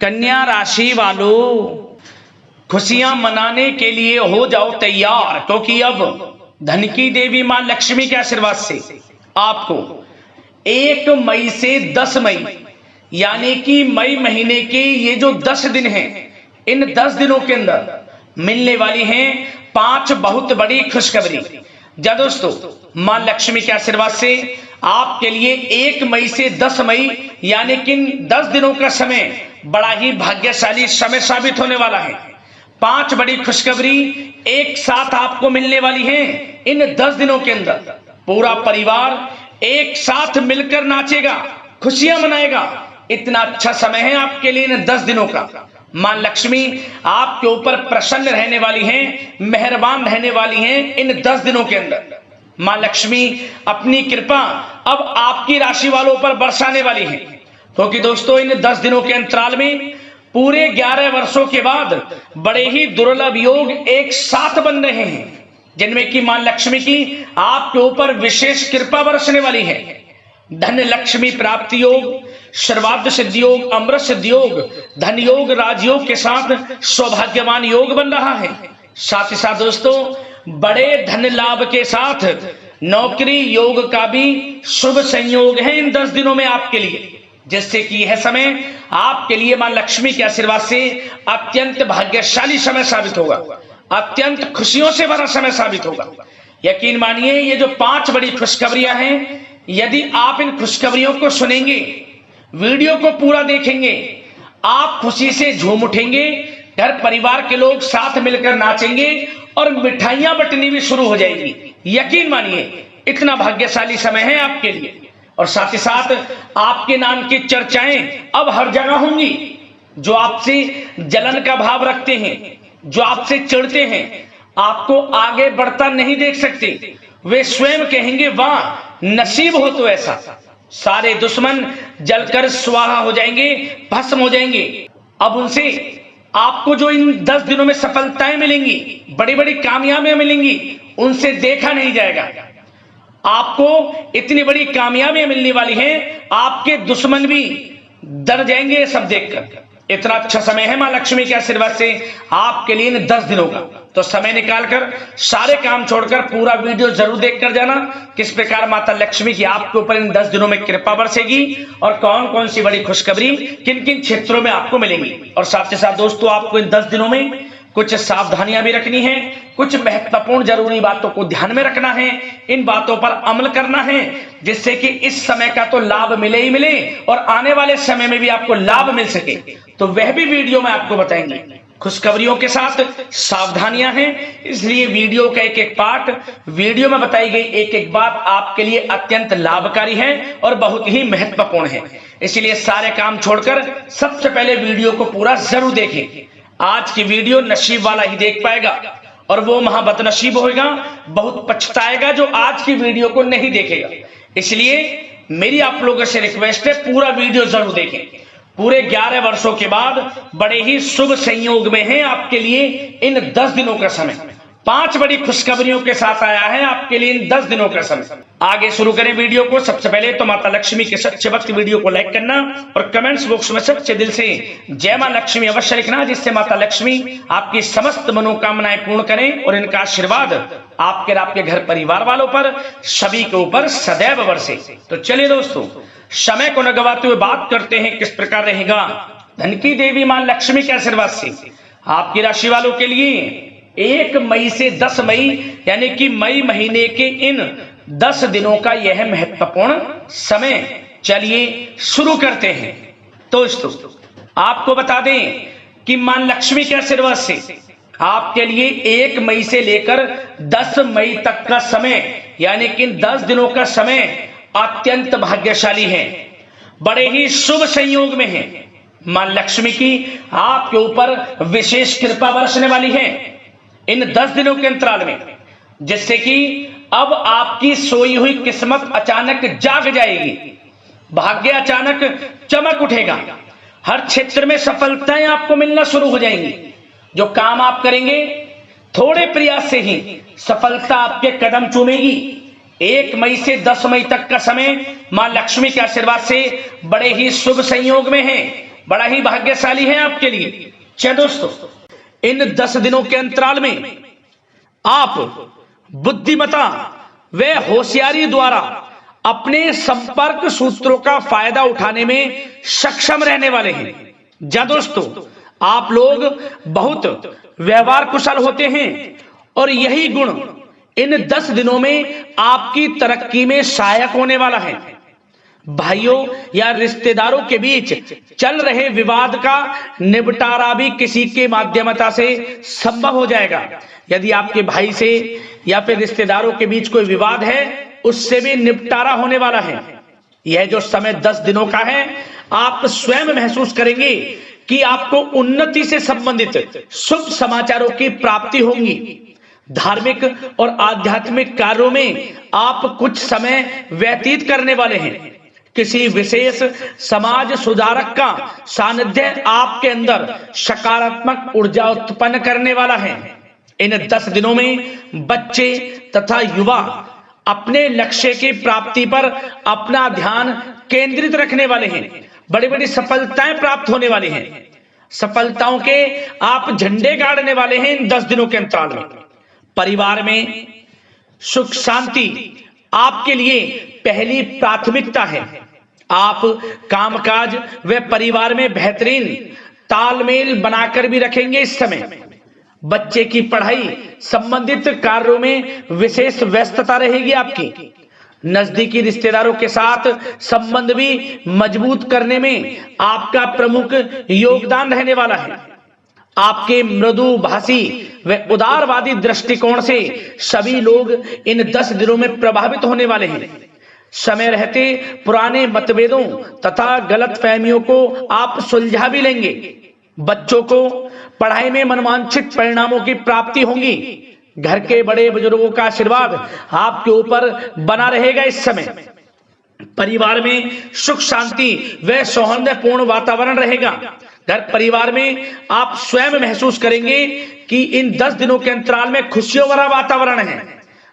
कन्या राशि वालों, खुशियां मनाने के लिए हो जाओ तैयार, क्योंकि अब धन की देवी मां लक्ष्मी के आशीर्वाद से आपको 1 मई से 10 मई यानी कि मई महीने के ये जो 10 दिन हैं, इन 10 दिनों के अंदर मिलने वाली हैं 5 बहुत बड़ी खुशखबरी। जा दोस्तों, मां लक्ष्मी के आशीर्वाद से आपके लिए 1 मई से 10 मई यानी कि 10 दिनों का समय बड़ा ही भाग्यशाली समय साबित होने वाला है। 5 बड़ी खुशखबरी एक साथ आपको मिलने वाली हैं इन 10 दिनों के अंदर। पूरा परिवार एक साथ मिलकर नाचेगा, खुशियां मनाएगा। इतना अच्छा समय है आपके लिए इन 10 दिनों का। मां लक्ष्मी आपके ऊपर प्रसन्न रहने वाली हैं, मेहरबान रहने वाली हैं इन 10 दिनों के अंदर। मां लक्ष्मी अपनी कृपा अब आपकी राशि वालों पर बरसाने वाली है, क्योंकि दोस्तों इन 10 दिनों के अंतराल में पूरे 11 वर्षों के बाद बड़े ही दुर्लभ योग एक साथ बन रहे हैं, जिनमें कि मां लक्ष्मी की आपके ऊपर विशेष कृपा बरसने वाली है। धन लक्ष्मी प्राप्ति योग, सर्वार्थ सिद्धि योग, अमृत सिद्धि योग, धन योग, राजयोग के साथ सौभाग्यवान योग बन रहा है। साथ ही साथ दोस्तों बड़े धन लाभ के साथ नौकरी योग का भी शुभ संयोग है इन 10 दिनों में आपके लिए, जिससे कि यह समय आपके लिए मां लक्ष्मी के आशीर्वाद से अत्यंत भाग्यशाली समय साबित होगा, अत्यंत खुशियों से भरा समय साबित होगा। यकीन मानिए, ये जो 5 बड़ी खुशखबरियां हैं, यदि आप इन खुशखबरियों को सुनेंगे, वीडियो को पूरा देखेंगे, आप खुशी से झूम उठेंगे, घर परिवार के लोग साथ मिलकर नाचेंगे और मिठाइयां बंटनी भी शुरू हो जाएंगी। यकीन मानिए, इतना भाग्यशाली समय है आपके लिए। और साथ ही साथ आपके नाम की चर्चाएं अब हर जगह होंगी। जो आपसे जलन का भाव रखते हैं, जो आपसे चिढ़ते हैं, आपको आगे बढ़ता नहीं देख सकते, वे स्वयं कहेंगे वाह नसीब हो तो ऐसा। सारे दुश्मन जलकर स्वाहा हो जाएंगे, भस्म हो जाएंगे। अब उनसे आपको जो इन 10 दिनों में सफलताएं मिलेंगी, बड़ी बड़ी कामयाबियां मिलेंगी, उनसे देखा नहीं जाएगा। आपको इतनी बड़ी कामयाबियां मिलने वाली हैं, आपके दुश्मन भी डर जाएंगे ये सब देखकर। इतना अच्छा समय है मां लक्ष्मी के आशीर्वाद से आपके लिए इन 10 दिनों का। तो समय निकालकर सारे काम छोड़कर पूरा वीडियो जरूर देखकर जाना, किस प्रकार माता लक्ष्मी की आपके ऊपर इन 10 दिनों में कृपा बरसेगी और कौन कौन सी बड़ी खुशखबरी किन किन क्षेत्रों में आपको मिलेंगी। और साथ ही साथ दोस्तों आपको इन 10 दिनों में कुछ सावधानियां भी रखनी है, कुछ महत्वपूर्ण जरूरी बातों को ध्यान में रखना है, इन बातों पर अमल करना है, जिससे कि इस समय का तो लाभ मिले ही मिले और आने वाले समय में भी आपको लाभ मिल सके। तो वह भी वीडियो में आपको बताएंगे। खुशखबरियों के साथ सावधानियां हैं, इसलिए वीडियो का एक एक पार्ट, वीडियो में बताई गई एक एक बात आपके लिए अत्यंत लाभकारी है और बहुत ही महत्वपूर्ण है। इसलिए सारे काम छोड़कर सबसे पहले वीडियो को पूरा जरूर देखें। आज की वीडियो नसीब वाला ही देख पाएगा और वो महाबदनसीब होगा, बहुत पछताएगा जो आज की वीडियो को नहीं देखेगा। इसलिए मेरी आप लोगों से रिक्वेस्ट है, पूरा वीडियो जरूर देखें। पूरे 11 वर्षों के बाद बड़े ही शुभ संयोग में है आपके लिए इन 10 दिनों का समय। 5 बड़ी खुशखबरियों के साथ आया है आपके लिए इन 10 दिनों का समय। आगे शुरू करें वीडियो को। सबसे पहले तो माता लक्ष्मी के सच्चे भक्त वीडियो को लाइक करना और कमेंट्स बॉक्स में सच्चे दिल से जय मां लक्ष्मी अवश्य लिखना, जिससे माता लक्ष्मी आपकी समस्त मनोकामनाएं पूर्ण करें और इनका आशीर्वाद आपके और आपके घर परिवार वालों पर सभी के ऊपर सदैव बरसे। तो चलिए दोस्तों, समय को न गवाते हुए बात करते हैं किस प्रकार रहेगा धन की देवी मां लक्ष्मी के आशीर्वाद से आपकी राशि वालों के लिए 1 मई से 10 मई यानी कि मई महीने के इन 10 दिनों का यह महत्वपूर्ण समय। चलिए शुरू करते हैं। दोस्तों आपको बता दें कि मां लक्ष्मी के आशीर्वाद से आपके लिए 1 मई से लेकर 10 मई तक का समय यानी कि 10 दिनों का समय अत्यंत भाग्यशाली है, बड़े ही शुभ संयोग में है। मां लक्ष्मी की आपके ऊपर विशेष कृपा बरसने वाली है इन 10 दिनों के अंतराल में, जिससे कि अब आपकी सोई हुई किस्मत अचानक जाग जाएगी, भाग्य अचानक चमक उठेगा, हर क्षेत्र में सफलताएं आपको मिलना शुरू हो जाएंगी। जो काम आप करेंगे थोड़े प्रयास से ही सफलता आपके कदम चूमेगी। 1 मई से 10 मई तक का समय मां लक्ष्मी के आशीर्वाद से बड़े ही शुभ संयोग में है, बड़ा ही भाग्यशाली है आपके लिए। चलिए दोस्तों, इन 10 दिनों के अंतराल में आप बुद्धिमता व होशियारी द्वारा अपने संपर्क सूत्रों का फायदा उठाने में सक्षम रहने वाले हैं। जा दोस्तों, आप लोग बहुत व्यवहार कुशल होते हैं और यही गुण इन 10 दिनों में आपकी तरक्की में सहायक होने वाला है। भाइयों या रिश्तेदारों के बीच चल रहे विवाद का निपटारा भी किसी के माध्यमता से संभव हो जाएगा। यदि आपके भाई से या फिर रिश्तेदारों के बीच कोई विवाद है, उससे भी निपटारा होने वाला है। यह जो समय 10 दिनों का है, आप स्वयं महसूस करेंगे कि आपको उन्नति से संबंधित शुभ समाचारों की प्राप्ति होगी। धार्मिक और आध्यात्मिक कार्यों में आप कुछ समय व्यतीत करने वाले हैं। किसी विशेष समाज सुधारक का सानिध्य आपके अंदर सकारात्मक ऊर्जा उत्पन्न करने वाला है। इन 10 दिनों में बच्चे तथा युवा अपने लक्ष्य की प्राप्ति पर अपना ध्यान केंद्रित रखने वाले हैं। बड़ी बड़ी सफलताएं प्राप्त होने वाली हैं। सफलताओं के आप झंडे गाड़ने वाले हैं इन 10 दिनों के अंतराल में। परिवार में सुख शांति आपके लिए पहली प्राथमिकता है। आप कामकाज व परिवार में बेहतरीन तालमेल बनाकर भी रखेंगे। इस समय बच्चे की पढ़ाई संबंधित कार्यों में विशेष व्यस्तता रहेगी आपकी। नजदीकी रिश्तेदारों के साथ संबंध भी मजबूत करने में आपका प्रमुख योगदान रहने वाला है। आपके मृदुभाषी व उदारवादी दृष्टिकोण से सभी लोग इन 10 दिनों में प्रभावित होने वाले हैं। समय रहते पुराने मतभेदों तथा गलतफहमियों को आप सुलझा भी लेंगे। बच्चों को पढ़ाई में मनवांछित परिणामों की प्राप्ति होगी। घर के बड़े बुजुर्गों का आशीर्वाद आपके ऊपर बना रहेगा। इस समय परिवार में सुख शांति व सौहार्दपूर्ण वातावरण रहेगा। घर परिवार में आप स्वयं महसूस करेंगे कि इन 10 दिनों के अंतराल में खुशियों भरा वातावरण है।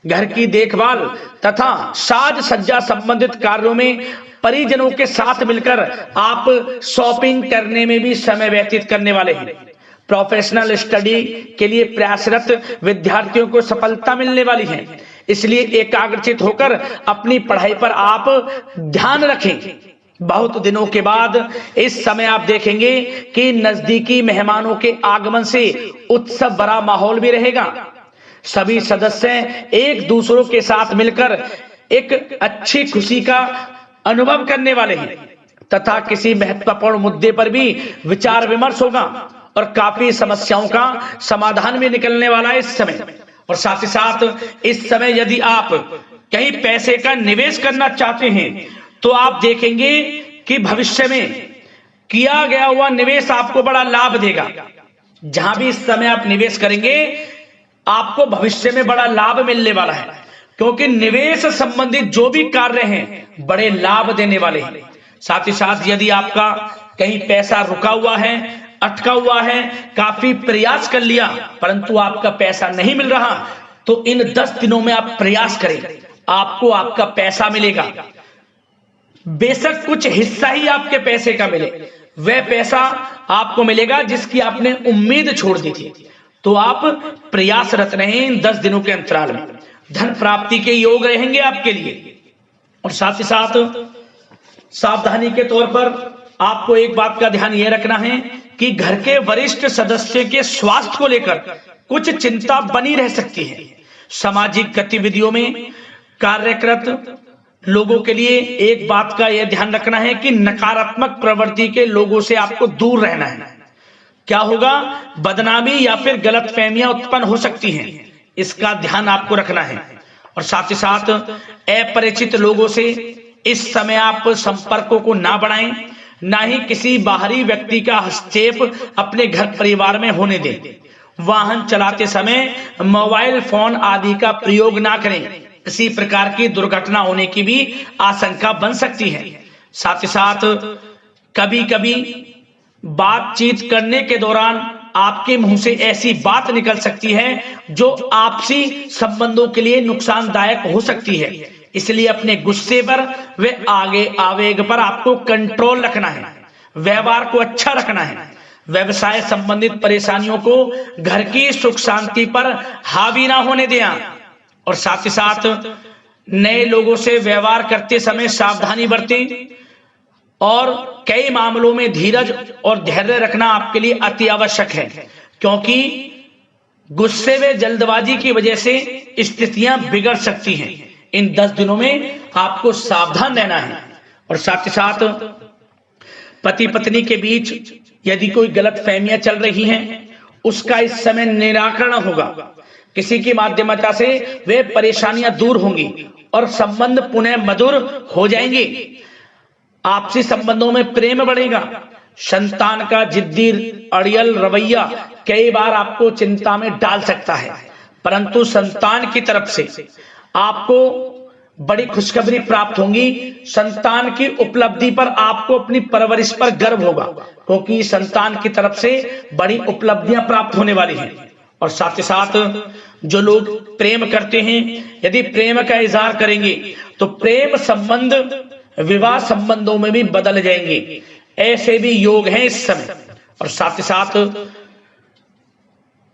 घर की देखभाल तथा साज सज्जा संबंधित कार्यों में परिजनों के साथ मिलकर आप शॉपिंग करने में भी समय व्यतीत करने वाले हैं। प्रोफेशनल स्टडी के लिए प्रयासरत विद्यार्थियों को सफलता मिलने वाली है। इसलिए एकाग्रचित होकर अपनी पढ़ाई पर आप ध्यान रखें। बहुत दिनों के बाद इस समय आप देखेंगे कि नजदीकी मेहमानों के आगमन से उत्सव भरा माहौल भी रहेगा। सभी सदस्य एक दूसरों के साथ मिलकर एक अच्छी खुशी का अनुभव करने वाले हैं तथा किसी महत्वपूर्ण मुद्दे पर भी विचार विमर्श होगा और काफी समस्याओं का समाधान भी निकलने वाला है इस समय। और साथ ही साथ इस समय यदि आप कहीं पैसे का निवेश करना चाहते हैं तो आप देखेंगे कि भविष्य में किया गया हुआ निवेश आपको बड़ा लाभ देगा। जहां भी इस समय आप निवेश करेंगे आपको भविष्य में बड़ा लाभ मिलने वाला है, क्योंकि निवेश संबंधित जो भी कार्य हैं बड़े लाभ देने वाले हैं। साथ ही साथ यदि आपका कहीं पैसा रुका हुआ है, अटका हुआ है, काफी प्रयास कर लिया परंतु आपका पैसा नहीं मिल रहा, तो इन 10 दिनों में आप प्रयास करें, आपको आपका पैसा मिलेगा। बेशक कुछ हिस्सा ही आपके पैसे का मिले, वह पैसा आपको मिलेगा जिसकी आपने उम्मीद छोड़ दी थी। तो आप प्रयासरत रहें इन 10 दिनों के अंतराल में। धन प्राप्ति के योग रहेंगे आपके लिए। और साथ ही साथ सावधानी के तौर पर आपको एक बात का ध्यान यह रखना है कि घर के वरिष्ठ सदस्य के स्वास्थ्य को लेकर कुछ चिंता बनी रह सकती है। सामाजिक गतिविधियों में कार्यरत लोगों के लिए एक बात का यह ध्यान रखना है कि नकारात्मक प्रवृत्ति के लोगों से आपको दूर रहना है। क्या होगा, बदनामी या फिर गलतफहमियां उत्पन्न हो सकती हैं, इसका ध्यान आपको रखना है। और साथ ही साथ अपरिचित लोगों से इस समय आप संपर्कों को ना बढ़ाएं, ना ही किसी बाहरी व्यक्ति का हस्तक्षेप अपने घर परिवार में होने दें। वाहन चलाते समय मोबाइल फोन आदि का प्रयोग ना करें, किसी प्रकार की दुर्घटना होने की भी आशंका बन सकती है। साथ ही साथ कभी कभी बातचीत करने के दौरान आपके मुंह से ऐसी बात निकल सकती है जो आपसी संबंधों के लिए नुकसानदायक हो सकती है। इसलिए अपने गुस्से पर व आगे आवेग पर आपको कंट्रोल रखना है। व्यवहार को अच्छा रखना है, व्यवसाय संबंधित परेशानियों को घर की सुख शांति पर हावी ना होने दें, और साथ ही साथ नए लोगों से व्यवहार करते समय सावधानी बरतें, और कई मामलों में धीरज और धैर्य रखना आपके लिए अति आवश्यक है, क्योंकि गुस्से में जल्दबाजी की वजह से स्थितियां बिगड़ सकती हैं। इन 10 दिनों में आपको सावधान रहना है। और साथ ही साथ पति पत्नी के बीच यदि कोई गलत फहमियां चल रही हैं, उसका इस समय निराकरण होगा। किसी की माध्यमता से वे परेशानियां दूर होंगी और संबंध पुनः मधुर हो जाएंगे। आपसी संबंधों में प्रेम बढ़ेगा। संतान का जिद्दी अड़ियल रवैया कई बार आपको चिंता में डाल सकता है, परंतु संतान की तरफ से आपको बड़ी खुशखबरी प्राप्त होगी। संतान की उपलब्धि पर आपको अपनी परवरिश पर गर्व होगा, क्योंकि संतान की तरफ से बड़ी उपलब्धियां प्राप्त होने वाली हैं। और साथ ही साथ जो लोग प्रेम करते हैं, यदि प्रेम का इजहार करेंगे तो प्रेम संबंध विवाह संबंधों में भी बदल जाएंगे। ऐसे भी योग हैं इस समय। और साथ ही साथ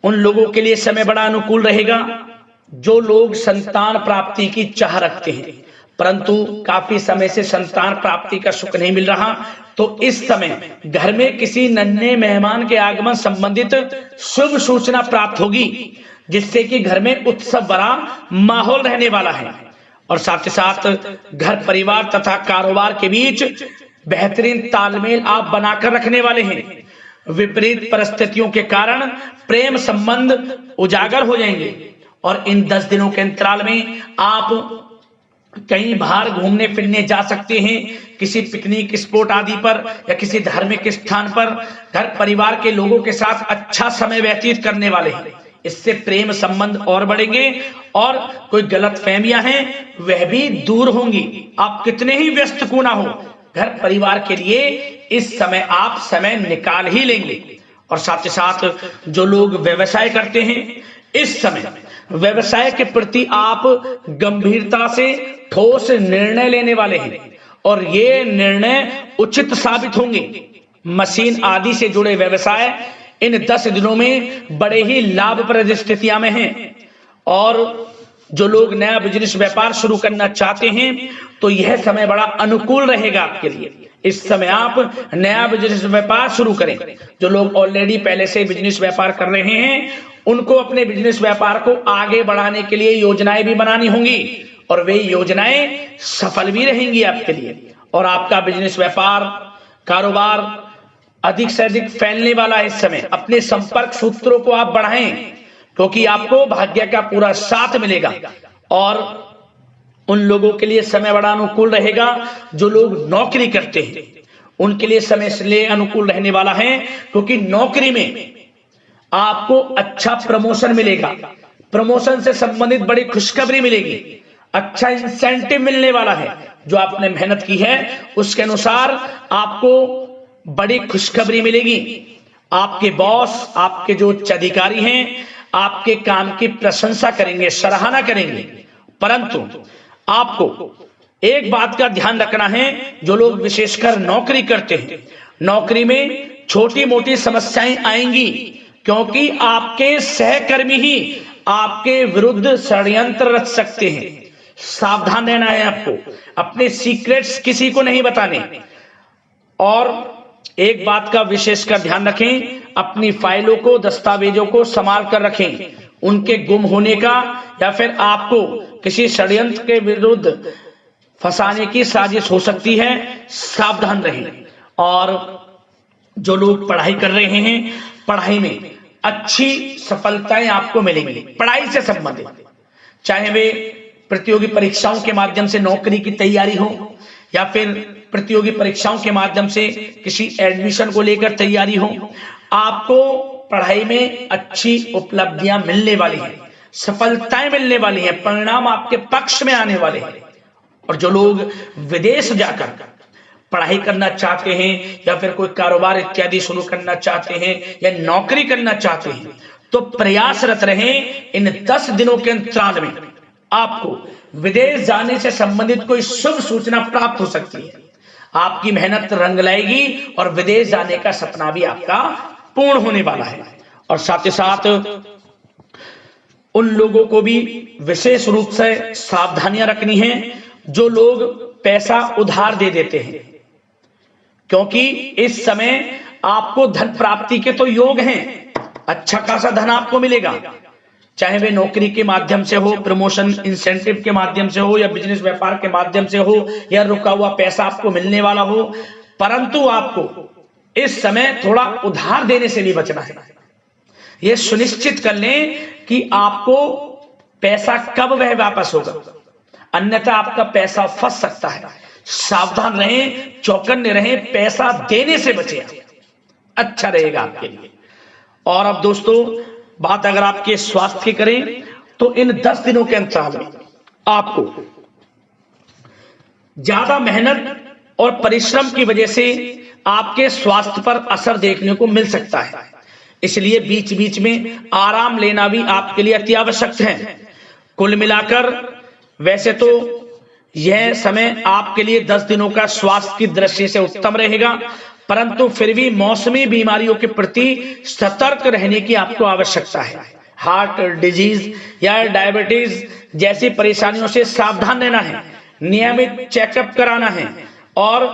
उन लोगों के लिए समय बड़ा अनुकूल रहेगा जो लोग संतान प्राप्ति की चाह रखते हैं, परंतु काफी समय से संतान प्राप्ति का सुख नहीं मिल रहा, तो इस समय घर में किसी नन्हे मेहमान के आगमन संबंधित शुभ सूचना प्राप्त होगी, जिससे कि घर में उत्सव भरा माहौल रहने वाला है। और साथ ही साथ घर परिवार तथा कारोबार के बीच बेहतरीन तालमेल आप बनाकर रखने वाले हैं। विपरीत परिस्थितियों के कारण प्रेम संबंध उजागर हो जाएंगे, और इन 10 दिनों के अंतराल में आप कहीं बाहर घूमने फिरने जा सकते हैं, किसी पिकनिक स्पॉट आदि पर या किसी धार्मिक स्थान पर घर परिवार के लोगों के साथ अच्छा समय व्यतीत करने वाले हैं। इससे प्रेम संबंध और बढ़ेंगे और कोई गलतफहमियां हैं वह भी दूर होंगी। आप कितने ही व्यस्त क्यों ना हो, घर परिवार के लिए इस समय आप समय निकाल ही लेंगे। और साथ ही साथ जो लोग व्यवसाय करते हैं, इस समय व्यवसाय के प्रति आप गंभीरता से ठोस निर्णय लेने वाले हैं, और ये निर्णय उचित साबित होंगे। मशीन आदि से जुड़े व्यवसाय इन 10 दिनों में बड़े ही लाभप्रद स्थितियां में हैं। और जो लोग नया बिजनेस व्यापार शुरू करना चाहते हैं, तो यह समय बड़ा अनुकूल रहेगा आपके लिए। इस समय आप नया बिजनेस व्यापार शुरू करें। जो लोग ऑलरेडी पहले से बिजनेस व्यापार कर रहे हैं, उनको अपने बिजनेस व्यापार को आगे बढ़ाने के लिए योजनाएं भी बनानी होंगी, और वे योजनाएं सफल भी रहेंगी आपके लिए। और आपका बिजनेस व्यापार कारोबार अधिक से अधिक फैलने वाला है। इस समय अपने संपर्क सूत्रों को आप बढ़ाएं, क्योंकि आपको भाग्य का पूरा साथ मिलेगा। और उन लोगों के लिए समय बड़ा अनुकूल रहेगा जो लोग नौकरी करते हैं, उनके लिए समय इसलिए अनुकूल रहने वाला है क्योंकि नौकरी में आपको अच्छा प्रमोशन मिलेगा। प्रमोशन से संबंधित बड़ी खुशखबरी मिलेगी, अच्छा इंसेंटिव मिलने वाला है। जो आपने मेहनत की है उसके अनुसार आपको बड़ी खुशखबरी मिलेगी। आपके बॉस, आपके जो उच्च अधिकारी हैं, आपके काम की प्रशंसा करेंगे, सराहना करेंगे। परंतु आपको एक बात का ध्यान रखना है, जो लोग विशेषकर नौकरी करते हैं, नौकरी में छोटी मोटी समस्याएं आएंगी, क्योंकि आपके सहकर्मी ही आपके विरुद्ध षड्यंत्र रच सकते हैं। सावधान रहना है आपको, अपने सीक्रेट्स किसी को नहीं बताने। और एक बात का विशेषकर ध्यान रखें, अपनी फाइलों को, दस्तावेजों को संभाल कर रखें। उनके गुम होने का या फिर आपको किसी षड्यंत्र के विरुद्ध फंसाने की साजिश हो सकती है, सावधान रहें। और जो लोग पढ़ाई कर रहे हैं, पढ़ाई में अच्छी सफलताएं आपको मिलेंगी। पढ़ाई से संबंधित, चाहे वे प्रतियोगी परीक्षाओं के माध्यम से नौकरी की तैयारी हो, या फिर प्रतियोगी परीक्षाओं के माध्यम से किसी एडमिशन को लेकर तैयारी हो, आपको पढ़ाई में अच्छी उपलब्धियां मिलने वाली हैं, सफलताएं मिलने वाली हैं, परिणाम आपके पक्ष में आने वाले हैं। और जो लोग विदेश जाकर पढ़ाई करना चाहते हैं या फिर कोई कारोबार इत्यादि शुरू करना चाहते हैं या नौकरी करना चाहते हैं, तो प्रयासरत रहें। इन 10 दिनों के अंतराल में आपको विदेश जाने से संबंधित कोई शुभ सूचना प्राप्त हो सकती है। आपकी मेहनत रंग लाएगी और विदेश जाने का सपना भी आपका पूर्ण होने वाला है। और साथ ही साथ उन लोगों को भी विशेष रूप से सावधानियां रखनी है जो लोग पैसा उधार दे देते हैं, क्योंकि इस समय आपको धन प्राप्ति के तो योग हैं, अच्छा खासा धन आपको मिलेगा, चाहे वे नौकरी के माध्यम से हो, प्रमोशन इंसेंटिव के माध्यम से हो, या बिजनेस व्यापार के माध्यम से हो, या रुका हुआ पैसा आपको मिलने वाला हो। परंतु आपको इस समय थोड़ा उधार देने से नहीं बचना है। यह सुनिश्चित कर लें कि आपको पैसा कब वह वापस होगा, अन्यथा आपका पैसा फंस सकता है। सावधान रहें, चौकन्ने रहें, पैसा देने से बचें, अच्छा रहेगा आपके लिए। और अब दोस्तों, बात अगर आपके स्वास्थ्य की करें तो इन 10 दिनों के अंतराल में आपको ज्यादा मेहनत और परिश्रम की वजह से आपके स्वास्थ्य पर असर देखने को मिल सकता है, इसलिए बीच बीच में आराम लेना भी आपके लिए अति आवश्यक है। कुल मिलाकर वैसे तो यह समय आपके लिए 10 दिनों का स्वास्थ्य की दृष्टि से उत्तम रहेगा, परंतु फिर भी मौसमी बीमारियों के प्रति सतर्क रहने की आपको आवश्यकता है। हार्ट डिजीज या डायबिटीज जैसी परेशानियों से सावधान रहना है, नियमित चेकअप कराना है और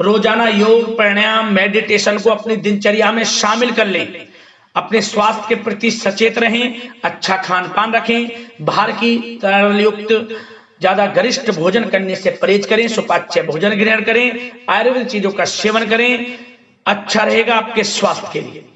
रोजाना योग, प्राणायाम, मेडिटेशन को अपनी दिनचर्या में शामिल कर लें। अपने स्वास्थ्य के प्रति सचेत रहें, अच्छा खान पान रखें, बाहर की तरलयुक्त ज्यादा गरिष्ठ भोजन करने से परहेज करें, सुपाच्य भोजन ग्रहण करें, आयुर्वेदिक चीजों का सेवन करें, अच्छा रहेगा आपके स्वास्थ्य के लिए।